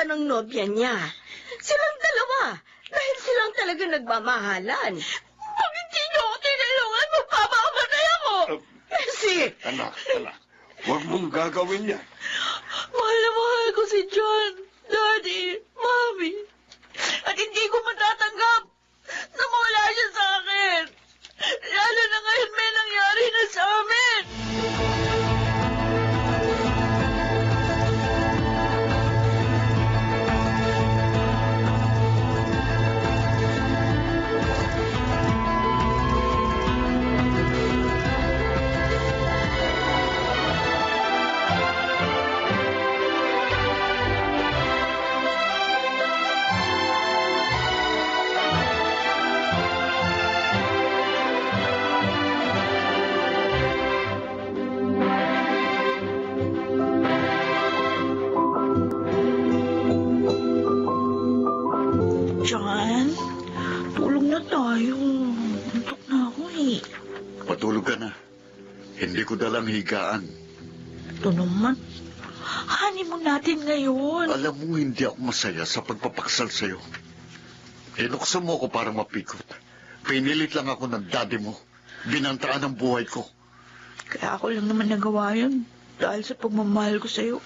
ka ng nobya niya. Silang dalawa. Dahil silang talaga nagmamahalan. Pag hindi niyo ako tinulungan, magpapakamatay ako! Bessie! Anak, huwag mong gagawin yan. Mahal na mahal ko si John, Daddy, Mommy. At hindi ko matatanggap na mawala siya sa akin. Lalo na ngayon may nangyari na sa amin. John, tulog na tayo. Antok na ako eh. Patulog ka na. Hindi ko dalang higaan. Ito naman. Honeymoon natin ngayon. Alam mo, hindi ako masaya sa pagpapaksal sa'yo. Inuksa mo ako para mapikot. Pinilit lang ako ng daddy mo. Binantaan ang buhay ko. Kaya ako lang naman nagawa yun. Dahil sa pagmamahal ko sa'yo.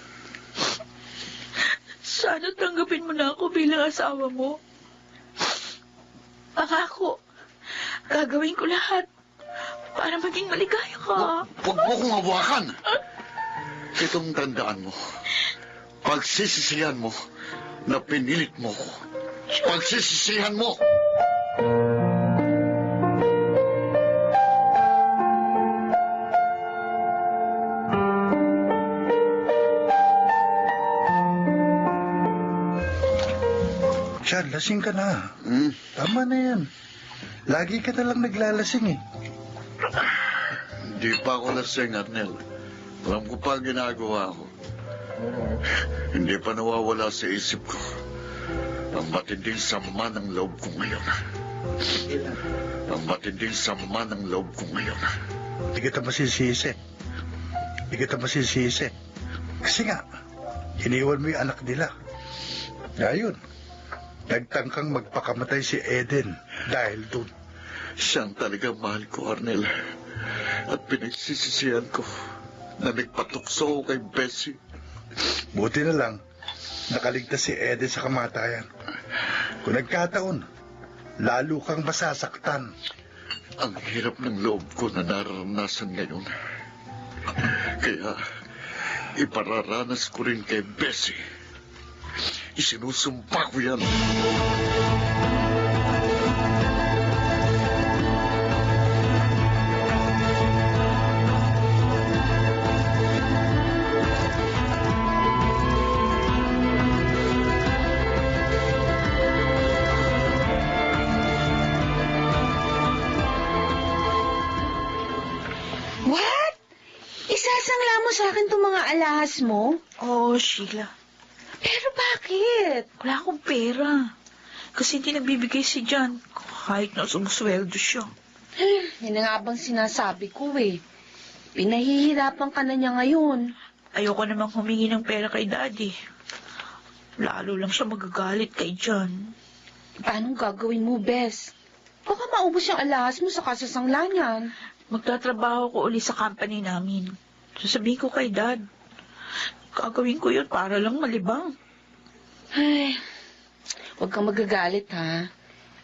Sana tanggapin mo na ako bilang asawa mo. Pangako, gagawin ko lahat para maging maligaya ka. Huwag mo kong hawakan. Itong tandaan mo. Pagsisisihan mo na pinilit mo ko. Pagsisisihan mo. Chad, lasing ka na. Hmm? Tama na yan. Lagi ka na lang naglalasing eh. Hindi pa ako lasing, Arnel. Alam ko pa ang ginagawa ko. Hindi pa nawawala sa isip ko ang matinding sama ng loob ko ngayon. Ang matinding sama ng loob ko ngayon. Hindi kita masisisi. Hindi kita masisisi. Kasi nga, iniwan mo yung anak nila. Ayun. Nagtangkang magpakamatay si Eden dahil doon. Siyang talaga mahal ko, Arnel. At pinagsisisihan ko na nagpatukso ko kay Bessie. Buti na lang, nakaligtas si Eden sa kamatayan. Kung nagkataon, lalo kang masasaktan. Ang hirap ng loob ko na nararanasan ngayon. Kaya, ipararanas ko rin kay Bessie. Isinusumpa ko yan. What? Isasangla mo sa akin itong mga alahas mo? Oh, Sheila. Pero bakit? Wala akong pera. Kasi hindi nagbibigay si John kahit na sumusweldo siya. Yan nga bang sinasabi ko eh. Pinahihirapan ka na niya ngayon. Ayoko namang humingi ng pera kay Daddy. Lalo lang siya magagalit kay John. Paano gagawin mo, Bes? Baka maubos yung alahas mo sa kasasangla niyan. Magtatrabaho ko uli sa company namin. Sasabihin ko kay Dad. Gagawin ko yun para lang malibang. Ay, huwag kang magagalit, ha?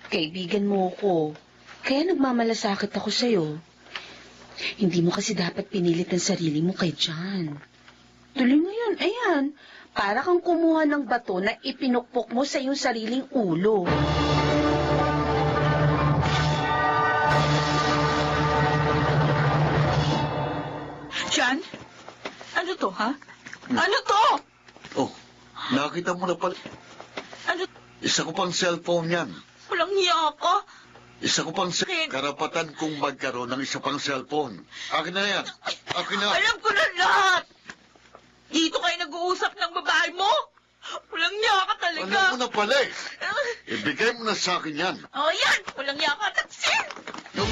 Kaibigan mo ako. Kaya nagmamalasakit ako sa'yo. Hindi mo kasi dapat pinilit ang sarili mo kay John. Tuloy mo yun, ayan. Para kang kumuha ng bato na ipinukpok mo sa iyong sariling ulo. John? Ano to, ha? Ano to? Oh, nakita mo na pala. Ano? Isa ko pang cellphone yan. Walang hiya ka. Isa ko pang karapatan kong magkaroon ng isa pang cellphone. Akin na yan. Akin na. Alam ko na lahat. Dito kayo nag-uusap ng babae mo? Walang hiya ka talaga. Alam mo na pala eh. Ibigay mo na sa akin yan. Oh, yan. Walang hiya ka. Taksin. No,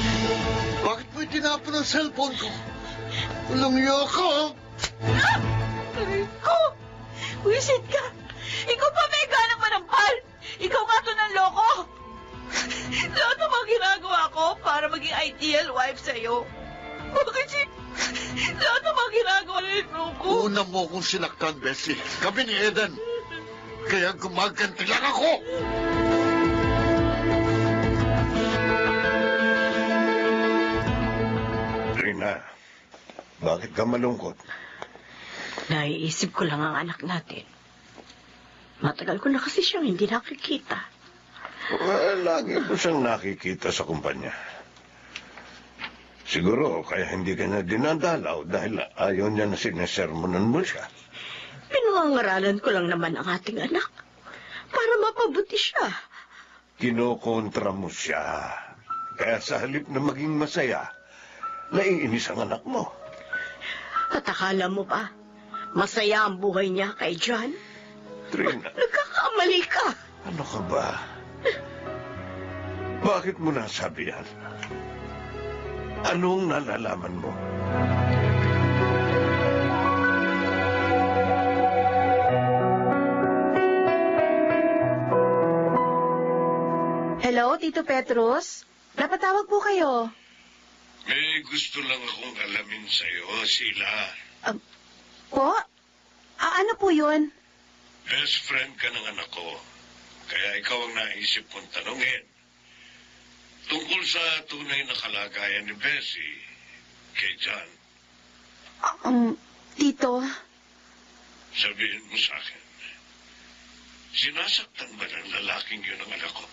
bakit mo itinapon ang cellphone ko? Walang hiya ka. Ah! Aray ko. Wisit ka. Ikaw pa, ideal wife sa'yo. Bakit lahat ng mga ginagawa nito ko? Una mo akong sinaktan, Bessie. Kami ni Eden. Kaya gumaganti lang ako. Trina, bakit ka malungkot? Naiisip ko lang ang anak natin. Matagal ko na kasi siyang hindi nakikita. Lagi ko siyang nakikita sa kumpanya. Siguro, kaya hindi ka na dinadalaw dahil ayaw niya na sinasermonan mo siya. Pinangangaralan ko lang naman ang ating anak para mapabuti siya. Kinokontra mo siya. Kaya sa halip na maging masaya, naiinis ang anak mo. At akala mo ba, masaya ang buhay niya kay John? Trina, Nagkakamali ka. ano ka ba? Bakit mo nasabi yan? Anong nalalaman mo? Hello, Tito Petrus? Napatawag po kayo. Gusto lang akong alamin sa'yo, Sheila. Po? Ano po yun? Best friend ka ng anak ko. Kaya ikaw ang naisip kong tanungin. Tungkol sa tunay na kalagayan ni Bessie kay John. Tito, Sabihin mo sa akin, sinasaktan ba ng lalaking yun ang anak ko?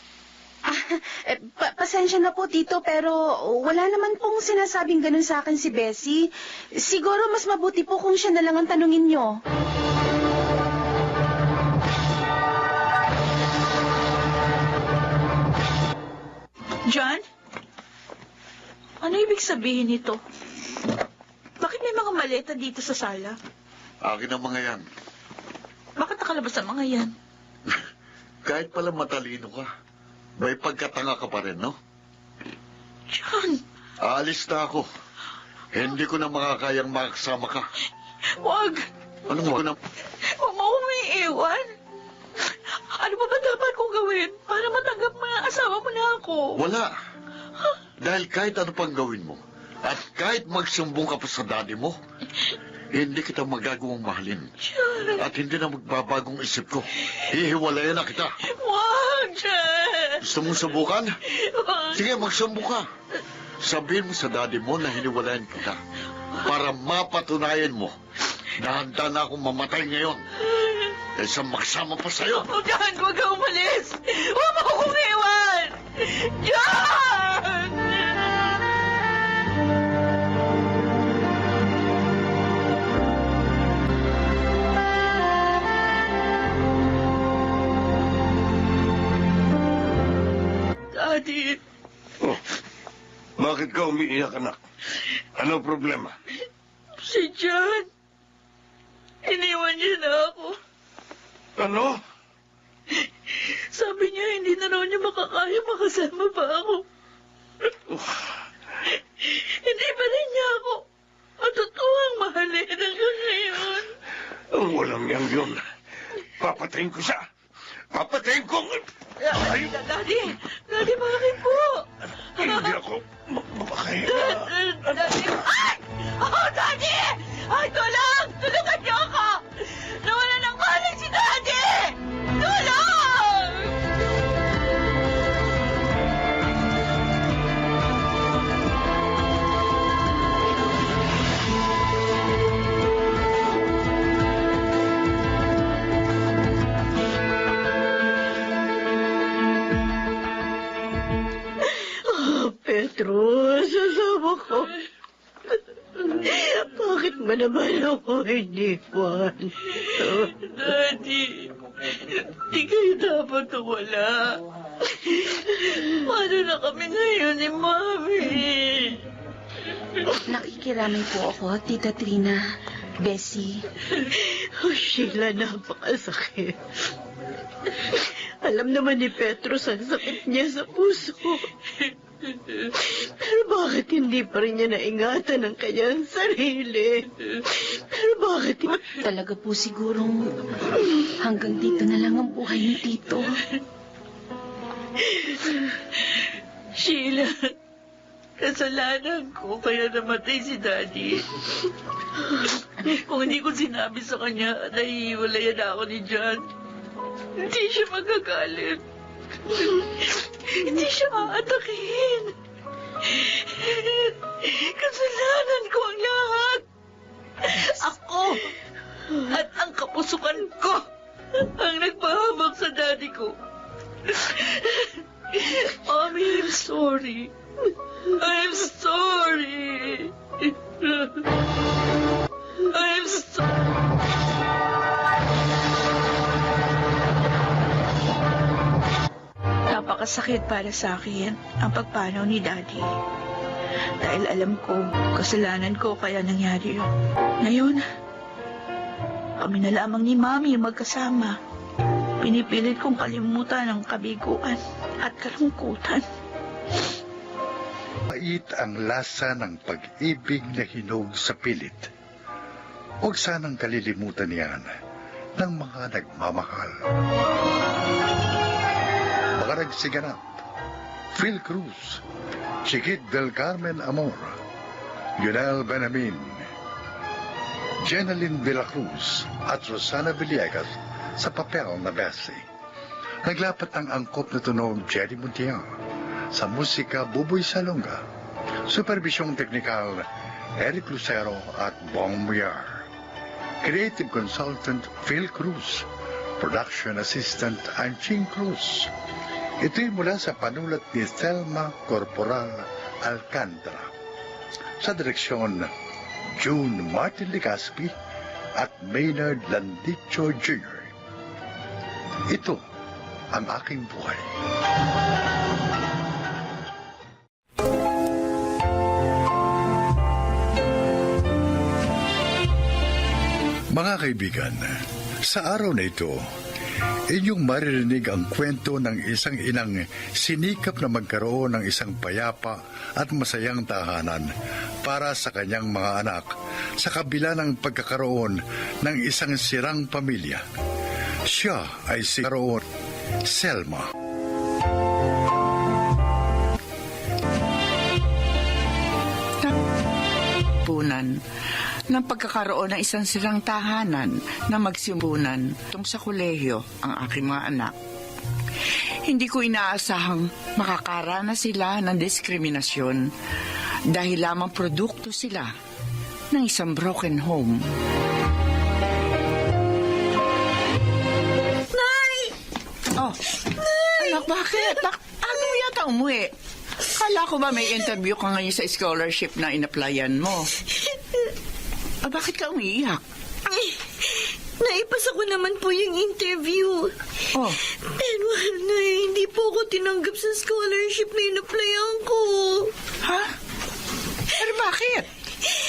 pasensya na po, Tito, pero wala naman pong sinasabing ganun sa akin si Bessie. Siguro mas mabuti po kung siya na lang ang tanungin nyo. John? Ano ibig sabihin nito? Bakit may mga maleta dito sa sala? Akin ang mga yan. Bakit nakalabas ang mga yan? Kahit pala matalino ka, may pagkatanga ka pa rin, no? John, Aalis na ako. Hindi ko na makakayang makasama ka. wag! Anong wag na? Huwag mo akong iiwan. Ano ba dapat kong gawin para matanggap mo na asawa mo na ako? Wala. Dahil kahit ano pang gawin mo, at kahit magsumbong ka pa sa daddy mo, hindi kita magagawang mahalin. John, At hindi na magbabagong isip ko. Hihiwalayan na kita. wag, John! Gusto mong subukan? Wag. Sige, magsumbong ka. Sabihin mo sa daddy mo na hiniwalayan kita para mapatunayan mo na handa na akong mamatay ngayon kaysa magsama pa sa'yo. Oh, John, huwag ka umalis! Huwag mo akong iwan! John! Daddy, Oh, bakit ka umiiyak, anak? Ano problema? si John, iniwan niya na ako. Ano? Sabi niya hindi na raw niya makakaya makasama pa ako. Hindi pa rin niya ako matutuwang mahalin hanggang ngayon. Ang walang yan yun. Papatayin ko siya. Papatayin ko! Ay, Daddy, bakit po? hindi ako makakahiga. Daddy, ay! Oh, Daddy! Ay, tulong! Tulungan niyo ako! Nawala ng malay si Daddy! Tulong! Petrus, sasama ko. Bakit mo naman ako iniwan? Daddy, di kayo dapat wala. Paano na kami ngayon ni Mami? Nakikiramay po ako, Tita Trina, Bessie. Oh, Sheila, napakasakit. Alam naman ni Petrus ang sakit niya sa puso. Pero bakit hindi pa rin niya naingatan ang kanyang sarili? Pero bakit... Talaga po sigurong hanggang dito na lang ang buhay ni Tito. Sheila, Kasalanan ko kaya namatay si Daddy. Kung hindi ko sinabi sa kanya na hihiwalayan ako ni John, hindi siya magagalit. Hindi siya aatakin. Kasalanan ko ang lahat. Ako at ang kapusukan ko ang nagpahamak sa daddy ko. Mommy, I'm sorry. I'm sorry. I'm sorry. Napakasakit para sa akin ang pagpanaw ni Daddy. Dahil alam ko, kasalanan ko kaya nangyari yun. Ngayon, kami na lamang ni Mami magkasama. Pinipilit kong kalimutan ang kabiguan at kalungkutan. Mait ang lasa ng pag-ibig na hinog sa pilit. Huwag sanang kalilimutan yan ng mga nagmamahal. Mga nagsiganap, Phil Cruz, Chiquit del Carmen Amor, Yunel Benamin, Jeneline de la Cruz at Rosana Villegas sa papel na Bessie. Naglapat ang angkop na tunog Jerry Montiel. Sa musika, Buboy Salonga. Supervisyong teknikal, Eric Lucero at Bong Muyar. Creative consultant, Phil Cruz. Production assistant, Anching Cruz. Ito'y mula sa panulat ni Thelma Corporal Alcantara. Sa direksyon, June Martin Legaspi at Maynard Landicho Jr. Ito ang aking buhay. Mga kaibigan, sa araw na ito, inyong maririnig ang kwento ng isang inang sinikap na magkaroon ng isang payapa at masayang tahanan para sa kanyang mga anak sa kabila ng pagkakaroon ng isang sirang pamilya. Siya ay si Selma. Punan ng pagkakaroon ng isang sirang tahanan na magsimbunan tungkol sa kolehiyo ang aking mga anak. Hindi ko inaasahang makakaranas sila ng diskriminasyon dahil lamang produkto sila ng isang broken home. Nay! Oh, anak, bakit? Ano mo yata umuwi? Kala ko ba may interview ka ngayon sa scholarship na in-applyan mo? Bakit ka umiiyak? Naipasa ko naman po yung interview. Oh. Pero hindi po ako tinanggap sa scholarship na in-applyan ko. Ha? Pero bakit?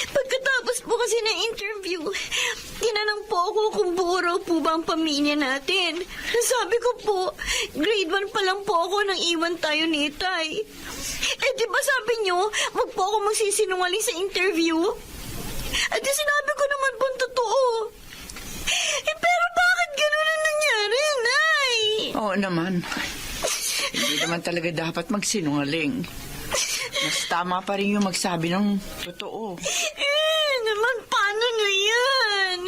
Pagkatapos po kasi ng interview, tinanong po ako kung buo raw po ba ang pamilya natin. Sabi ko po, grade 1 pa lang po ako nang iwan tayo ni Itay. Di ba sabi niyo, wag po ako magsisinungaling sa interview? At sinabi ko naman po ang totoo. Pero bakit gano'n ang nangyari, Nay? Oo naman. Hindi naman talaga dapat magsinungaling. Mas tama pa rin yung magsabi ng totoo. Naman, paano na yan?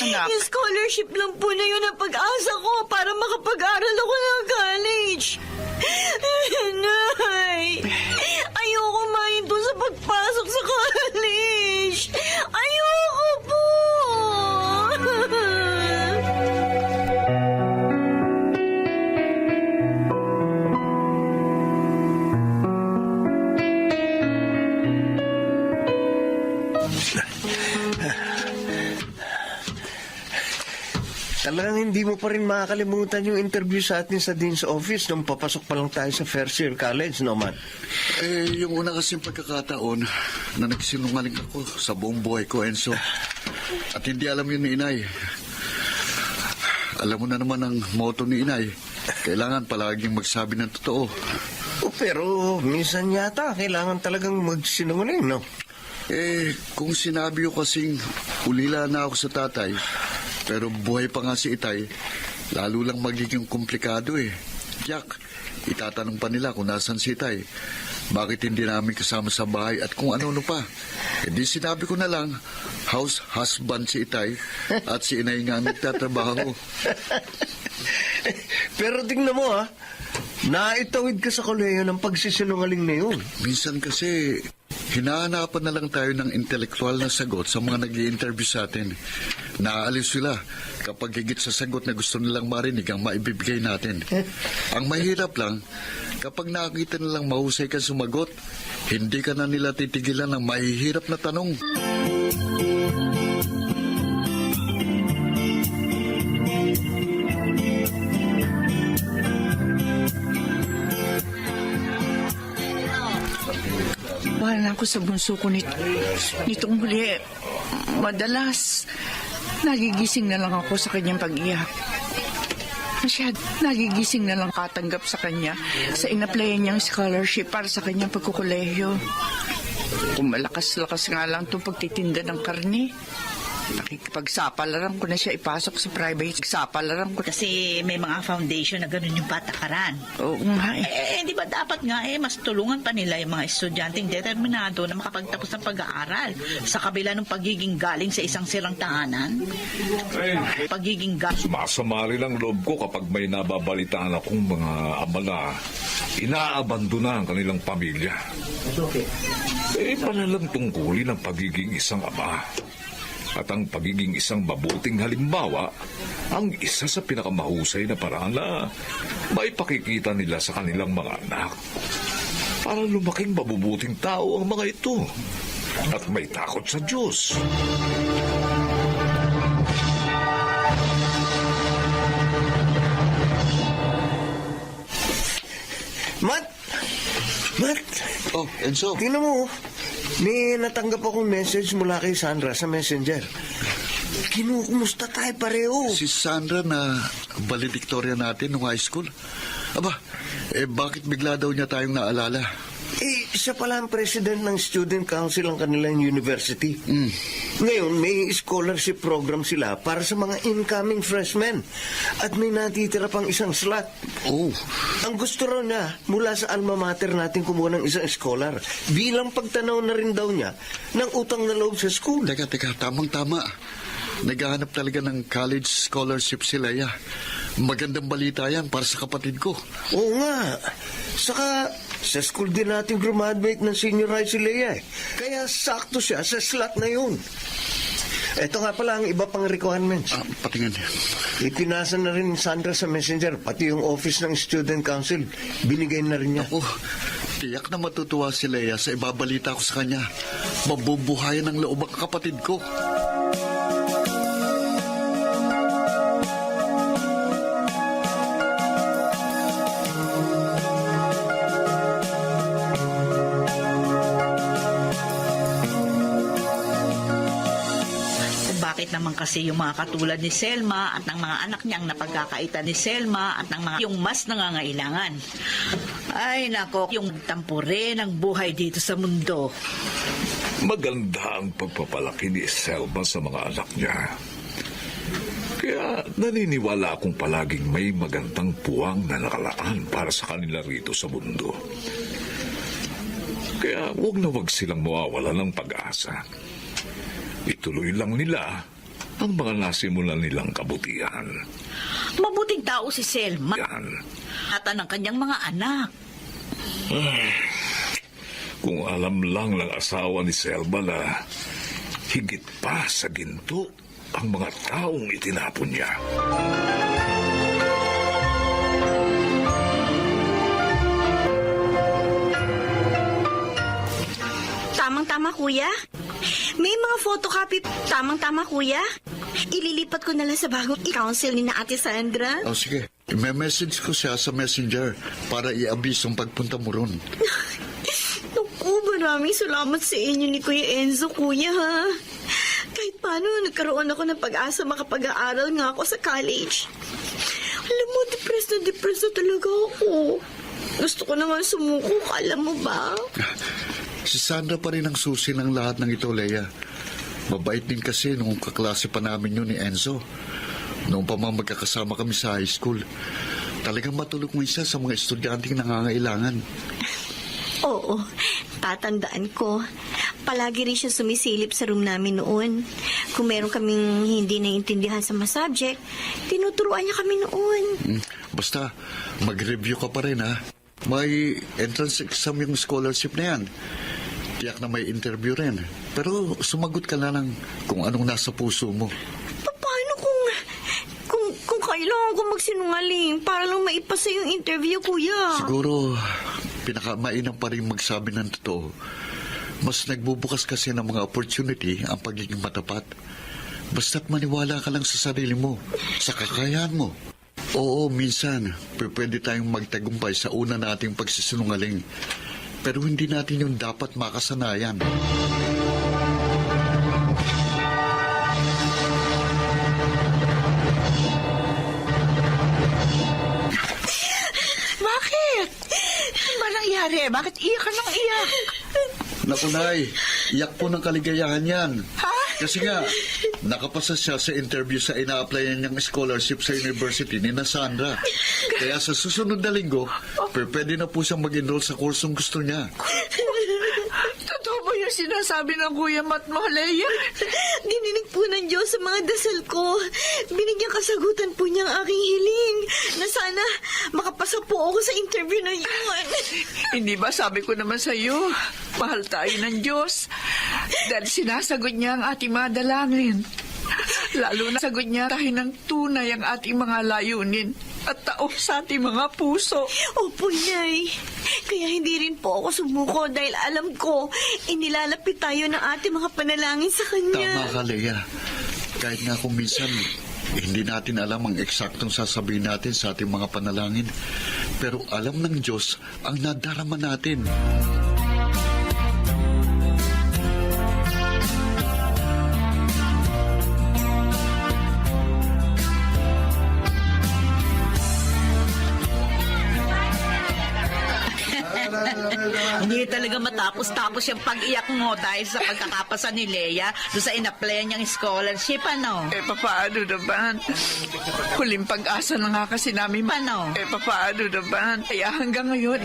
Anak. Yung scholarship lang po na yun ang pag-asa ko para makapag-aral ako ng college. Nay, ayoko mahin doon sa pagpasok sa college. Ayoko po. Talagang hindi mo pa rin makakalimutan yung interview sa atin sa Dean's Office nung papasok pa lang tayo sa First Year College, no, man? Yung una kasing pagkakataon na nagsinungaling ako sa buong buhay ko, Enzo. At hindi alam yun ni Inay. Alam mo na naman ang motto ni Inay. Kailangan palaging magsabi ng totoo. Pero minsan yata kailangan talagang magsinungaling, no? Kung sinabi ko kasing ulila na ako sa tatay, pero buhay pa nga si Itay, lalo lang magiging komplikado eh. Jack, itatanong pa nila kung nasan si Itay. bakit hindi namin kasama sa bahay at kung ano-ano pa. E di sinabi ko na lang, house husband si Itay at si Inay nga nagtatrabaho. Pero tingnan mo naitawid ka sa kolehiyo ng pagsisinungaling na yun. Minsan kasi, hinahanapan na lang tayo ng intelektual na sagot sa mga nag-i-interview sa atin. Naaalis sila kapag higit sa sagot na gusto nilang marinig ang maibibigay natin. Ang mahirap lang, kapag nakakita nilang mahusay ka sumagot, hindi ka na nila titigilan ng mahihirap na tanong. Mahal na ako sa bunso ko nitong huli. Madalas, nagigising na lang ako sa kanyang pag-iyak. Nagigising na lang katanggap sa kanya sa inaplayan niyang scholarship para sa kanyang pagkukolehiyo. Kung malakas-lakas nga lang itong pagtitinda ng karne, nakikipagsapalaran ko na siya ipasok sa private. Sapalaran ko. Kasi may mga foundation na ganun yung patakaran. Oo nga eh. Di ba dapat nga mas tulungan pa nila yung mga estudyanteng determinado na makapagtapos ng pag-aaral sa kabila ng pagiging galing sa isang sirang tahanan? Pagiging galing. Sumasama rin ang loob ko kapag may nababalitaan akong mga ama na inaabandona ang kanilang pamilya. Panalang tungkulin ang pagiging isang ama. At ang pagiging isang mabuting halimbawa ang isa sa pinakamahusay na paraan na maipakikita nila sa kanilang mga anak. Para lumaking mabubuting tao ang mga ito at may takot sa Diyos. Matt! Oh, Enzo. Tingnan mo, may natanggap akong message mula kay Sandra sa messenger. Kinukumusta tayo pareho. Si Sandra na valedictorian natin nung high school. Aba, bakit bigla daw niya tayong naalala? Siya pala ang president ng student council ng kanilang university. Ngayon, may scholarship program sila para sa mga incoming freshmen. At may natitira pang isang slot. Oh. Ang gusto raw niya, mula sa alma mater natin kumuha ng isang scholar. Bilang pagtanaw na rin daw niya ng utang na loob sa school. Teka, tamang-tama. Naghahanap talaga ng college scholarship si Leia. Magandang balita yan para sa kapatid ko. Oo nga. Saka, sa school din natin graduate ng senior high si Leia. Kaya sakto siya sa slot na yun. Ito nga pala ang iba pang requirements. Patingin. Itinasa na rin ni Sandra sa messenger, pati yung office ng student council. Binigay na rin niya. Tiyak na matutuwa si Leia sa ibabalita ko sa kanya. Mabubuhayan ng loob ang kapatid ko. Naman kasi yung mga katulad ni Selma at ng mga anak niyang napagkakaitan ni Selma at ng mga yung mas nangangailangan. Ay nako, yung tampure ng buhay dito sa mundo. Maganda ang pagpapalaki ni Selma sa mga anak niya. Kaya naniniwala akong palaging may magandang puwang na nakalaan para sa kanila rito sa mundo. Kaya wag na wag silang mawawala ng pag-asa. Ituloy lang nila ang mga nasimulan nilang kabutihan. Mabuting tao si Selma. At ng kanyang mga anak. Kung alam lang ng asawa ni Selma na higit pa sa ginto ang mga taong itinapon niya. Tamang-tama, kuya. May mga photocopy. Tamang-tama, kuya. Ililipat ko na lang sa bagong council ni na Ate Sandra. Sige. May-message ko siya sa messenger para i-abis ang pagpunta mo ron. Naku, maraming salamat sa inyo ni Kuya Enzo, kuya, ha. Kahit paano, nagkaroon ako ng pag-asa makapag-aaral nga ako sa college. Alam mo, depressed na talaga ako. Gusto ko naman sumuko, alam mo ba? Si Sandra pa rin ang susi ng lahat ng ito, Leia. Mabait din kasi nung kaklase pa namin yun ni Enzo. Noong pa magkakasama kami sa high school. Talagang matulog mo isa sa mga estudyanteng nangangailangan. Oo, tatandaan ko. Palagi rin siya sumisilip sa room namin noon. Kung meron kaming hindi naiintindihan sa mga subject, tinuturuan niya kami noon. Basta, mag-review ka pa rin, ha? May entrance exam yung scholarship na yan. Tiyak na may interview rin. Pero sumagot ka na lang kung anong nasa puso mo. Paano kung kailangan ko magsinungaling para lang maipasa yung interview, kuya? Siguro, pinakamainam pa rin magsabi ng totoo. Mas nagbubukas kasi ng mga opportunity ang pagiging matapat. Basta't maniwala ka lang sa sarili mo, sa kakayahan mo. Oo, minsan, pwede tayong magtagumpay sa una nating pagsisinungaling. Pero hindi natin yung dapat makasanayan. Bakit? Ano ba nangyari? Bakit iyak ka ng iyak? Naku, Nay, iyak po ng kaligayahan yan. Ha? Kasi nga, nakapasa siya sa interview sa ina-applyan niyang scholarship sa university ni Sandra. Kaya sa susunod na linggo, pwede na po siyang mag-enroll sa kursong gusto niya. Totoo ba yung sinasabi ng Kuya Matt mo, Leia? Dininig po ng Diyos sa mga dasal ko. Binigyan kasagutan po niya ang aking hiling na sana makapasa po ako sa interview na yun. Hindi ba sabi ko naman sa iyo, mahal tayo ng Diyos dahil sinasagot niya ang ating mga dalangin. Lalo na sagot niya tayo ng tunay ang ating mga layunin at taos sa ating mga puso. Opo, Nay. Kaya hindi rin po ako sumuko dahil alam ko inilalapit tayo ng ating mga panalangin sa Kanya. Tama ka, Leia. Kahit nga kung minsan, hindi natin alam ang eksaktong sasabihin natin sa ating mga panalangin. Pero alam ng Diyos ang nadarama natin. Hindi talaga matapos-tapos yung pag-iyak mo dahil sa pagkakapasa ni Leia doon sa inaplayan niyang scholarship, ano? Paano naman? Huling pag-asa na nga kasi namin. Paano? Paano naman? Kaya hanggang ngayon,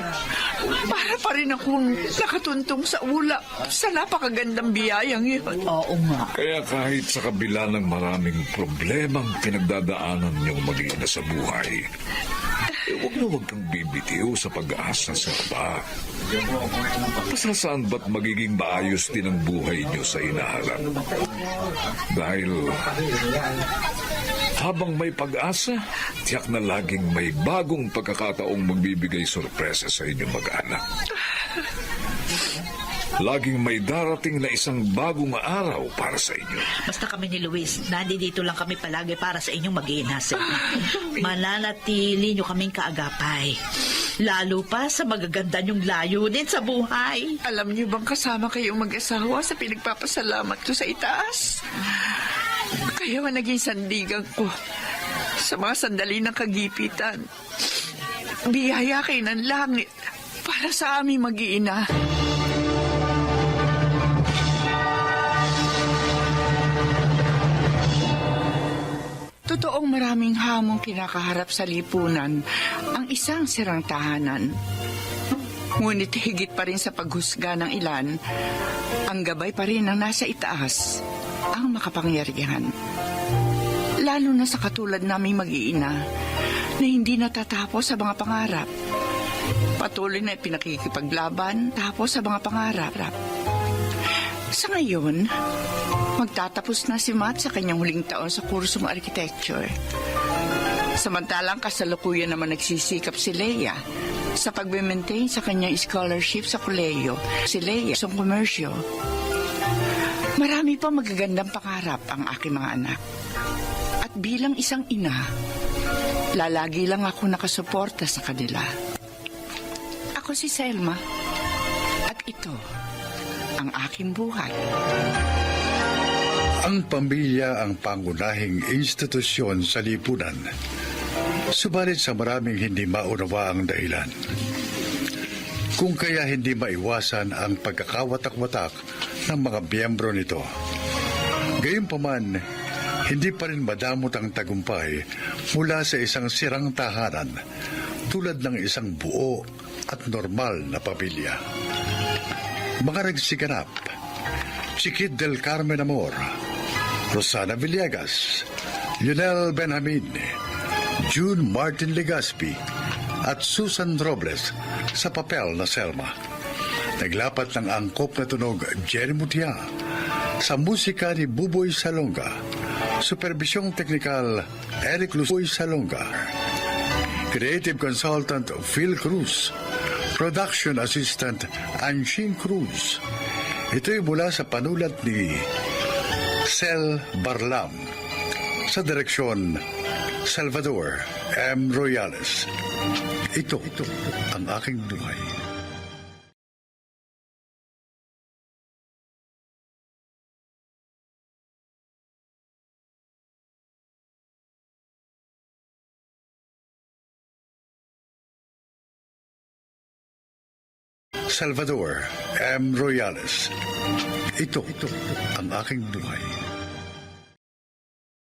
para pa rin akong nakatuntong sa ulap sa napakagandang biyayang yun. Oo nga. Kaya kahit sa kabila ng maraming problemang pinagdadaanan niyong mag-iina sa buhay, huwag kang bibitiw sa pag-asa sa iba. Pasasaan ba't magiging maayos din ang buhay niyo sa inaharap? Dahil habang may pag-asa, tiyak na laging may bagong pagkakataong magbibigay sorpresa sa inyong mag-anak. Laging may darating na isang bagong araw para sa inyo. Basta kami ni Luis, nandito lang kami palagi para sa inyong mag-iina. Mananatili niyo kaming kaagapay. Lalo pa sa magaganda niyong layunin sa buhay. Alam niyo bang kasama kayong mag-asawa sa pinagpapasalamat ko sa itaas? Kayo ang naging sandigan ko sa mga sandali ng kagipitan. Biyaya kayo ng langit para sa aming mag-iina. Totoong maraming hamong kinakaharap sa lipunan ang isang sirang tahanan. Ngunit higit pa rin sa paghusga ng ilan, ang gabay pa rin ang nasa itaas, ang makapangyarihan. Lalo na sa katulad naming mag-iina na hindi natatapos sa mga pangarap. Patuloy na pinakikipaglaban tapos sa mga pangarap. Sa ngayon, magtatapos na si Matt sa kanyang huling taon sa kursong architecture. Samantalang kasalukuyan naman nagsisikap si Leia sa pag-maintain sa kanyang scholarship sa kolehiyo. Si Leia sa komersyo. Marami pa magagandang pangarap ang aking mga anak. At bilang isang ina, lalagi lang ako nakasuporta sa kanila. Ako si Selma. At ito ang aking buhay. Ang pamilya ang pangunahing institusyon sa lipunan. Subalit sa maraming hindi maunawa ang dahilan. Kung kaya hindi maiwasan ang pagkakawatak-watak ng mga miyembro nito. Gayunpaman, hindi pa rin madamot ang tagumpay mula sa isang sirang tahanan tulad ng isang buo at normal na pamilya. Mga nagsiganap, Chiquit del Carmen Amor, Rosana Villegas, Lionel Benjamin, June Martin Legaspi, at Susan Robles sa papel na Selma. Naglapat ng angkop na tunog Jerry Mutia sa musika ni Buboy Salonga. Supervisyong teknikal Eric Lusoy Salonga. Creative Consultant Phil Cruz. Production Assistant Anshing Cruz. Ito'y mula sa panulat ni Sel Barlam. Sa direksyon Salvador M. Royales. Ito ang aking buhay. Salvador M. Royales. Ito ang aking buhay.